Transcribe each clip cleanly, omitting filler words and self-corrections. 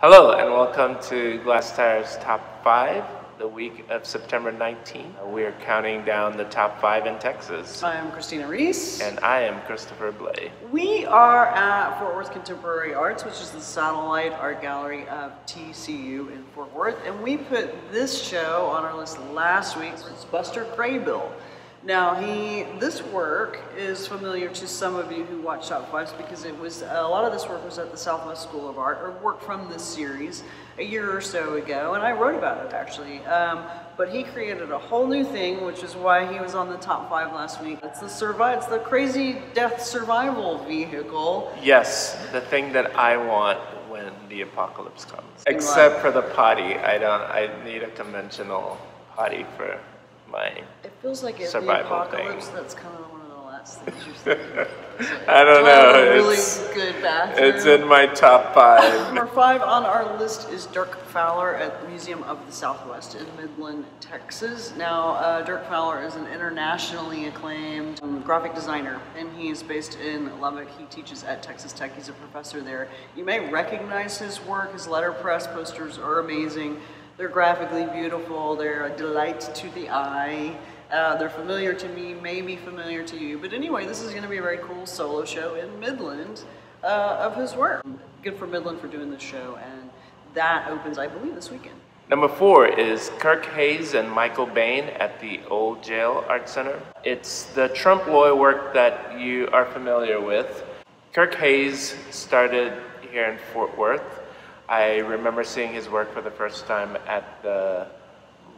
Hello and welcome to Glasstire's Top 5, the week of September 19th. We're counting down the top 5 in Texas. I am Christina Rees. And I am Christopher Blay. We are at Fort Worth Contemporary Arts, which is the satellite art gallery of TCU in Fort Worth. And we put this show on our list last week. It's Buster Graybill. Now, this work is familiar to some of you who watch Top 5s because it was a lot of this work was at the Southwest School of Art, or work from this series a year or so ago, and I wrote about it actually. But he created a whole new thing, which is why he was on the Top 5 last week. It's the crazy death survival vehicle. Yes, the thing that I want when the apocalypse comes. Except for the potty. I need a conventional potty for my It feels like it's the apocalypse, that's kind of one of the last things you're thinking. I don't know. Really good bathroom. It's in my top 5. Number 5 on our list is Dirk Fowler at the Museum of the Southwest in Midland, Texas. Now, Dirk Fowler is an internationally acclaimed graphic designer, and he's based in Lubbock. He teaches at Texas Tech. He's a professor there. You may recognize his work. His letterpress posters are amazing. They're graphically beautiful, they're a delight to the eye. They're familiar to me, maybe familiar to you. But anyway, this is going to be a very cool solo show in Midland of his work. Good for Midland for doing this show, and that opens, I believe, this weekend. Number 4 is Kirk Hayes and Michael Bain at the Old Jail Art Center. It's the Trump Loy work that you are familiar with. Kirk Hayes started here in Fort Worth. I remember seeing his work for the first time at the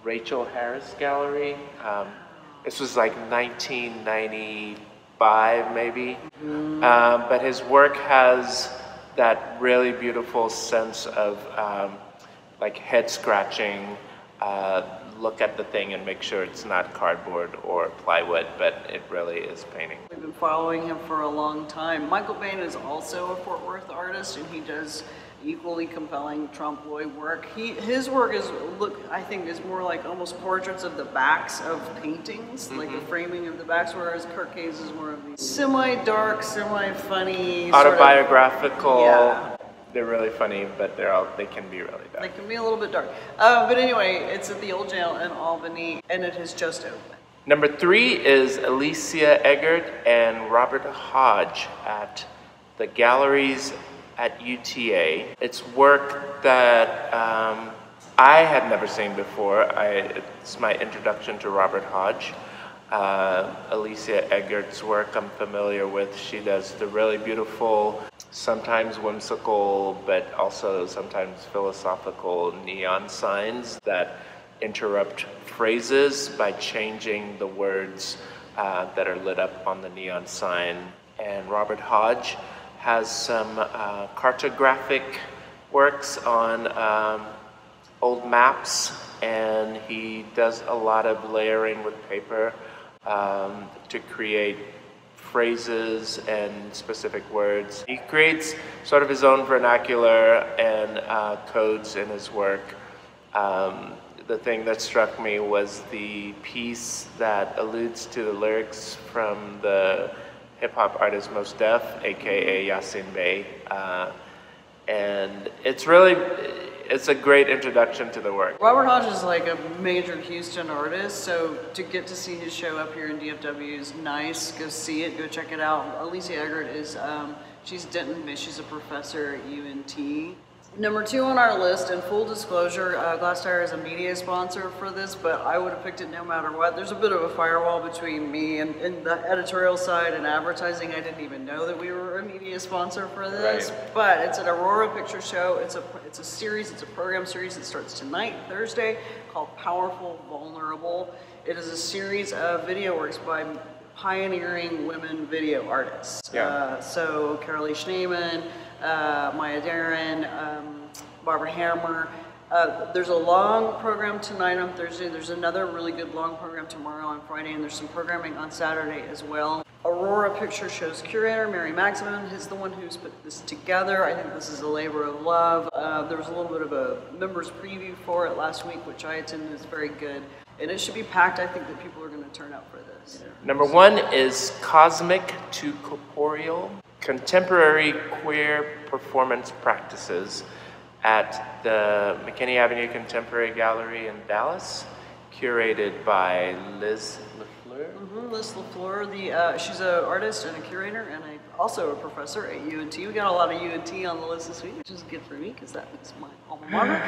Rachel Harris Gallery. This was like 1995 maybe. But his work has that really beautiful sense of like head scratching, look at the thing and make sure it's not cardboard or plywood, but it really is painting. We've been following him for a long time. Michael Bain is also a Fort Worth artist, and he does equally compelling Trump Loy work. His work is, I think is more like almost portraits of the backs of paintings, like the framing of the backs, whereas Kirk Hayes is more of these semi-dark, semi-funny, autobiographical. Yeah. They're really funny, but they can be really dark. They can be a little bit dark. But anyway, it's at the Old Jail in Albany, and it has just opened. Number 3 is Alysia, Eggert, and Robert Hodge at the galleries at UTA. It's work that I had never seen before. It's my introduction to Robert Hodge. Alysia Eggert's work I'm familiar with. She does the really beautiful, sometimes whimsical, but also sometimes philosophical neon signs that interrupt phrases by changing the words that are lit up on the neon sign. And Robert Hodge has some cartographic works on old maps, and he does a lot of layering with paper to create phrases and specific words. He creates sort of his own vernacular and codes in his work. The thing that struck me was the piece that alludes to the lyrics from the hip-hop artist Mos Def, aka Yasin Bey, and it's a great introduction to the work. Robert Hodge is like a major Houston artist, so to get to see his show up here in DFW is nice. Go see it, go check it out. Alysia Eggert is, she's Denton, she's a professor at UNT. Number 2 on our list, and full disclosure, Glasstire is a media sponsor for this, but I would have picked it no matter what. There's a bit of a firewall between me and the editorial side and advertising. I didn't even know that we were a media sponsor for this, right. But it's an Aurora Picture Show. It's a series, it's a program series that starts tonight, Thursday, called Powerful Vulnerable. It is a series of video works by pioneering women video artists. Yeah. So Carolee Schneeman, Maya Deren, Barbara Hammer. There's a long program tonight on Thursday. There's another really good long program tomorrow on Friday, and there's some programming on Saturday as well. Aurora Picture Show's curator, Mary Maximum, is the one who's put this together. I think this is a labor of love. There was a little bit of a members preview for it last week, which I attended. It's very good. And it should be packed. I think that people are going to turn out for this. Number 1 is Cosmic to Corporeal, Contemporary Queer Performance Practices at the McKinney Avenue Contemporary Gallery in Dallas, curated by Liz LaFleur. Liz LaFleur, she's an artist and a curator and also a professor at UNT. We got a lot of UNT on the list this week, which is good for me because that is my alma mater.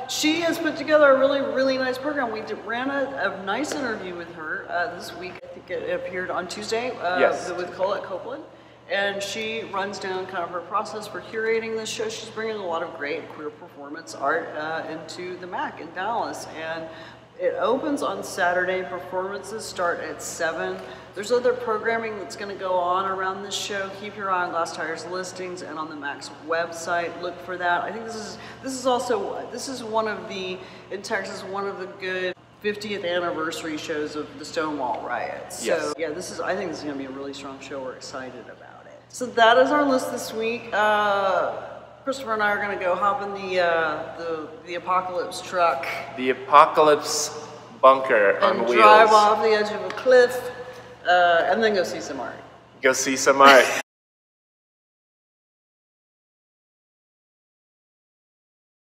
She has put together a really, really nice program. We ran a nice interview with her this week. I think it appeared on Tuesday with Colette Copeland. And she runs down kind of her process for curating this show. She's bringing a lot of great queer performance art into the MAC in Dallas. And it opens on Saturday. Performances start at 7. There's other programming that's going to go on around this show. Keep your eye on Glasstire's listings and on the MAC's website. Look for that. I think this is one of the, in Texas, one of the good 50th anniversary shows of the Stonewall riots. So yeah, I think this is going to be a really strong show. We're excited about it. So that is our list this week. Christopher and I are going to go hop in the Apocalypse truck. The Apocalypse bunker on wheels. And drive off the edge of a cliff, and then go see some art. Go see some art.